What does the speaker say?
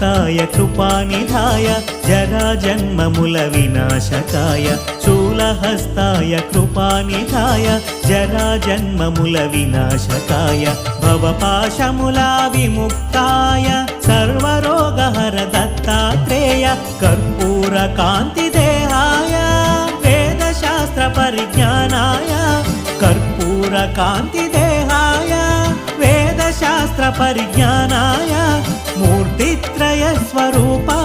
शूलहस्ताय कृपानिधाय जराजन्ममुल विनाशकाय शूलहस्ताय कृपानिधाय जराजन्ममुल विनाशकाय भवपाशमुला विमुक्ताय सर्वरोगहर Dattatreya कर्पूरकान्तिदेहाय वेदशास्त्र परिज्ञानाय कर्पूरकान्तिदेहाय वेदशास्त्र परिज्ञानाय मूर्तित्रय Swarupa